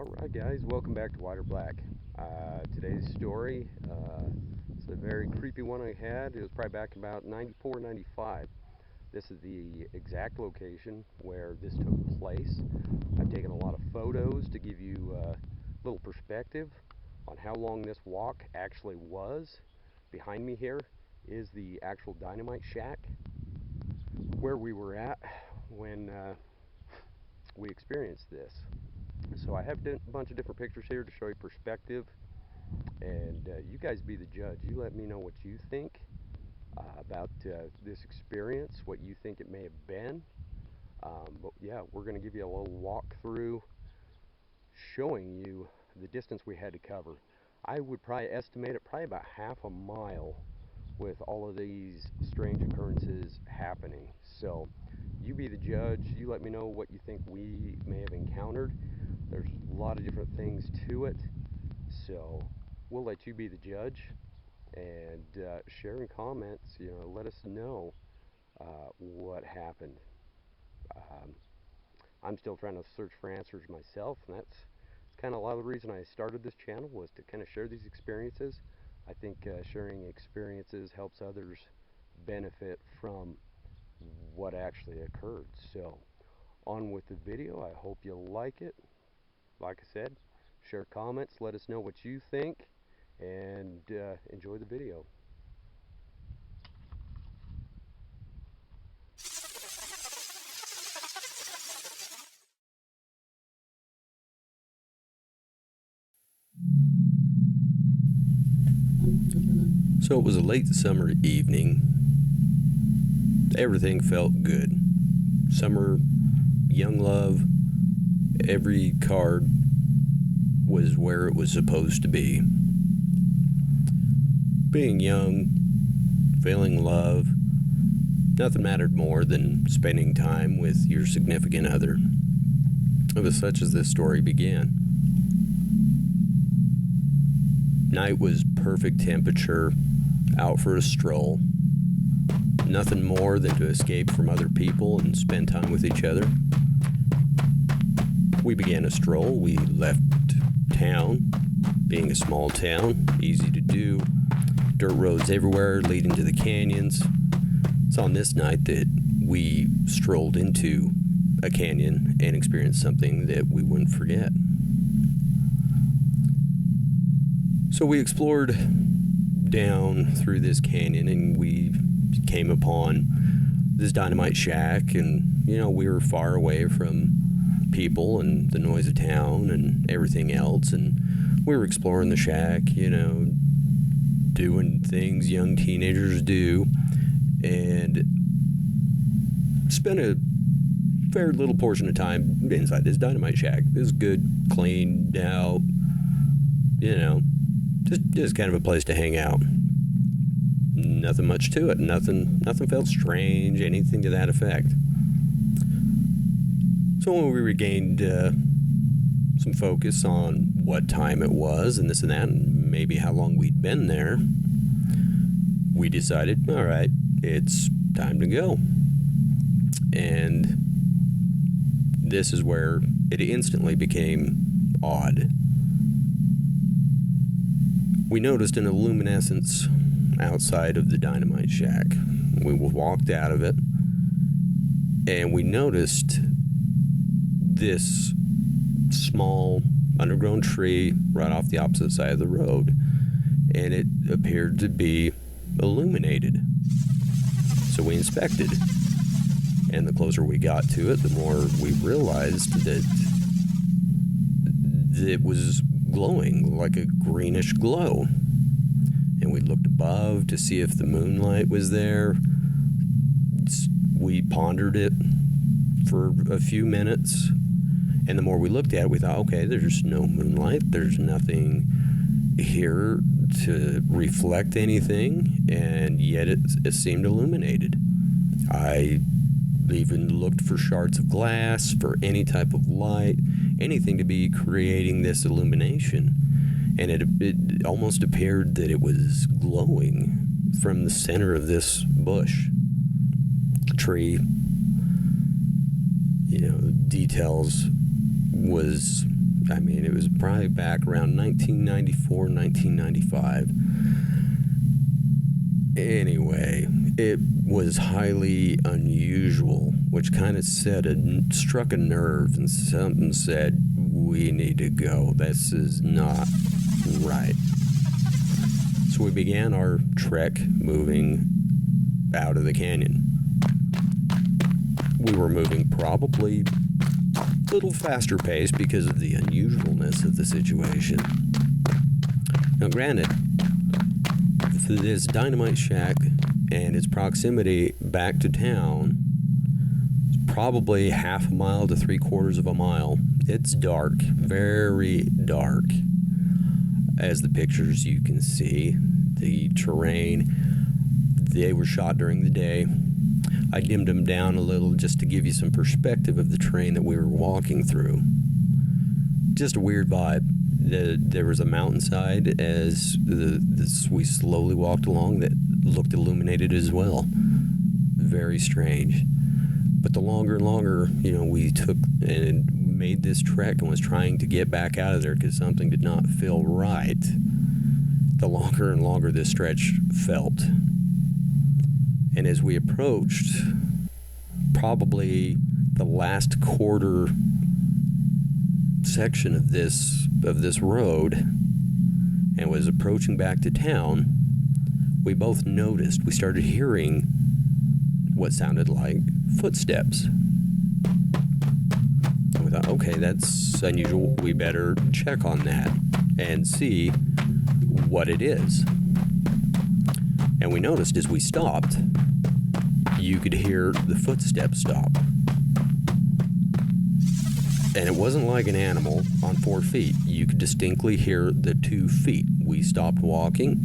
Alright guys, welcome back to White or Black. Today's story, it's a very creepy one I had. It was probably back about 94, 95. This is the exact location where this took place. I've taken a lot of photos to give you a little perspective on how long this walk actually was. Behind me here is the actual dynamite shack where we were at when we experienced this. So I have a bunch of different pictures here to show you perspective, and you guys be the judge. You let me know what you think about this experience, what you think it may have been. But yeah, we're going to give you a little walkthrough showing you the distance we had to cover. I would probably estimate it probably about half a mile with all of these strange occurrences happening. So you be the judge. You let me know what you think we may have encountered. There's a lot of different things to it, so we'll let you be the judge, and share in comments, let us know what happened. I'm still trying to search for answers myself, and that's kind of a lot of the reason I started this channel, was to kind of share these experiences. I think sharing experiences helps others benefit from what actually occurred. So on with the video. I hope you like it. Like I said, share comments, let us know what you think, and enjoy the video. So it was a late summer evening. Everything felt good. Summer, young love, every card was where it was supposed to be. Being young, feeling love, nothing mattered more than spending time with your significant other. It was such as this story began. Night was perfect temperature, out for a stroll. Nothing more than to escape from other people and spend time with each other. We began a stroll. We left town. Being a small town, easy to do. Dirt roads everywhere leading to the canyons. It's on this night that we strolled into a canyon and experienced something that we wouldn't forget. So we explored down through this canyon, and we came upon this dynamite shack, and we were far away from people and the noise of town and everything else, and we were exploring the shack, doing things young teenagers do, and spent a fair little portion of time inside this dynamite shack. It was good, cleaned out, just kind of a place to hang out. Nothing much to it. Nothing felt strange, anything to that effect. So when we regained some focus on what time it was and this and that, and maybe how long we'd been there, we decided, all right, it's time to go. And this is where it instantly became odd. We noticed an luminescence outside of the dynamite shack. We walked out of it, and we noticed this small undergrown tree right off the opposite side of the road, and it appeared to be illuminated. So we inspected, and the closer we got to it, the more we realized that it was glowing like a greenish glow. And we looked above to see if the moonlight was there. We pondered it for a few minutes, and the more we looked at it, we thought, okay, there's no moonlight, there's nothing here to reflect anything, and yet it seemed illuminated. I even looked for shards of glass, for any type of light, anything to be creating this illumination, and it almost appeared that it was glowing from the center of this bush, tree. Details was I mean, it was probably back around 1994, 1995. Anyway, it was highly unusual, which kind of struck a nerve, and something said, we need to go. This is not right. So we began our trek moving out of the canyon. We were moving probably a little faster pace because of the unusualness of the situation. Now, granted, this dynamite shack and its proximity back to town is probably half a mile to 3/4 of a mile. It's dark, very dark. As the pictures you can see, the terrain, they were shot during the day. I dimmed them down a little just to give you some perspective of the terrain that we were walking through. Just a weird vibe. There was a mountainside as we slowly walked along that looked illuminated as well. Very strange. But the longer and longer, we took and made this trek and was trying to get back out of there because something did not feel right, the longer and longer this stretch felt. And as we approached probably the last quarter section of this road and was approaching back to town, we both noticed, we started hearing what sounded like footsteps. And we thought, okay, that's unusual. We better check on that and see what it is. And we noticed as we stopped, you could hear the footsteps stop. And it wasn't like an animal on 4 feet. You could distinctly hear the 2 feet. We stopped walking.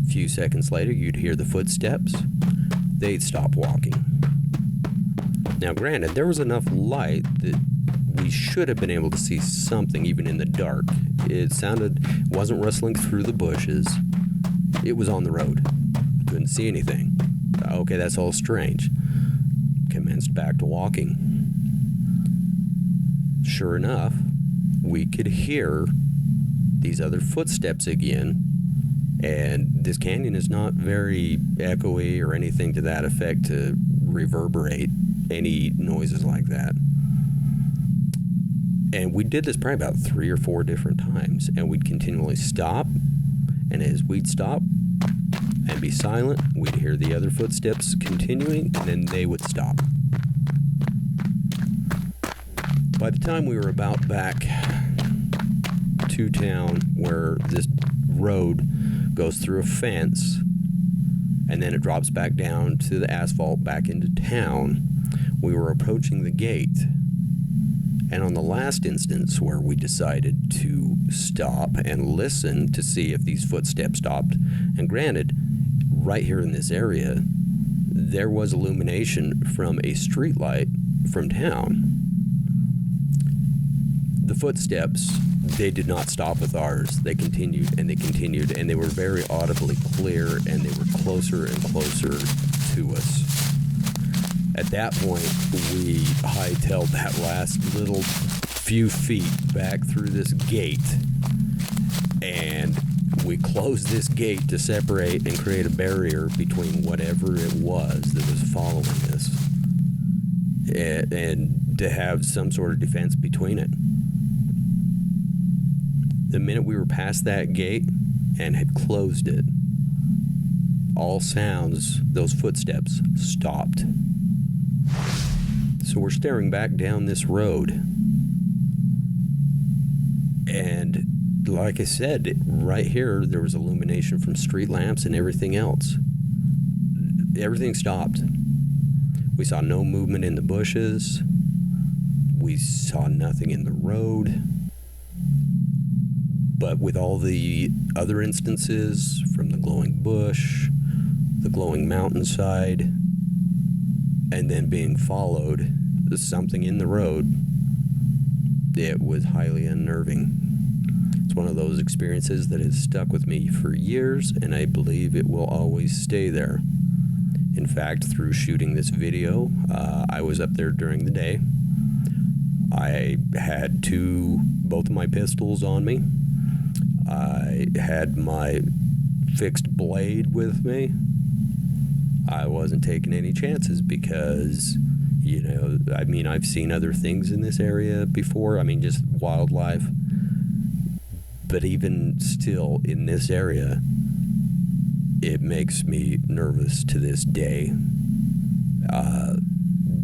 A few seconds later, you'd hear the footsteps. They'd stop walking. Now, granted, there was enough light that we should have been able to see something even in the dark. It wasn't rustling through the bushes. It was on the road. Couldn't see anything. Okay, that's all strange. Commenced back to walking. Sure enough, we could hear these other footsteps again, and this canyon is not very echoey or anything to that effect to reverberate any noises like that. And we did this probably about 3 or 4 different times, and we'd continually stop, and as we'd stop and be silent, we'd hear the other footsteps continuing, and then they would stop. By the time we were about back to town, where this road goes through a fence and then it drops back down to the asphalt back into town, we were approaching the gate. And on the last instance where we decided to stop and listen to see if these footsteps stopped, and granted, right here in this area, there was illumination from a street light from town. The footsteps, they did not stop with ours. They continued, and they were very audibly clear, and they were closer and closer to us. At that point, we hightailed that last little few feet back through this gate, and we closed this gate to separate and create a barrier between whatever it was that was following us, and to have some sort of defense between it. The minute we were past that gate and had closed it, all sounds, those footsteps, stopped. So we're staring back down this road. And like I said, right here, there was illumination from street lamps and everything else. Everything stopped. We saw no movement in the bushes. We saw nothing in the road. But with all the other instances, from the glowing bush, the glowing mountainside, and then being followed, something in the road, it was highly unnerving. It's one of those experiences that has stuck with me for years, and I believe it will always stay there. In fact, through shooting this video, I was up there during the day. I had 2 both of my pistols on me. I had my fixed blade with me. I wasn't taking any chances because, you know, I mean, I've seen other things in this area before. I mean, just wildlife. But even still, in this area, it makes me nervous to this day.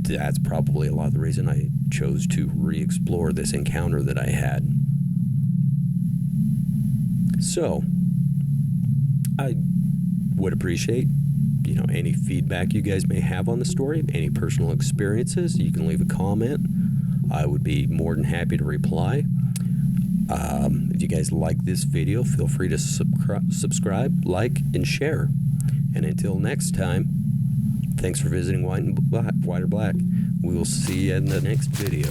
That's probably a lot of the reason I chose to re-explore this encounter that I had. So, I would appreciate, you know, any feedback you guys may have on the story, any personal experiences. You can leave a comment. I would be more than happy to reply. If you guys like this video, feel free to subscribe, like, and share. And until next time, thanks for visiting White or Black. We will see you in the next video.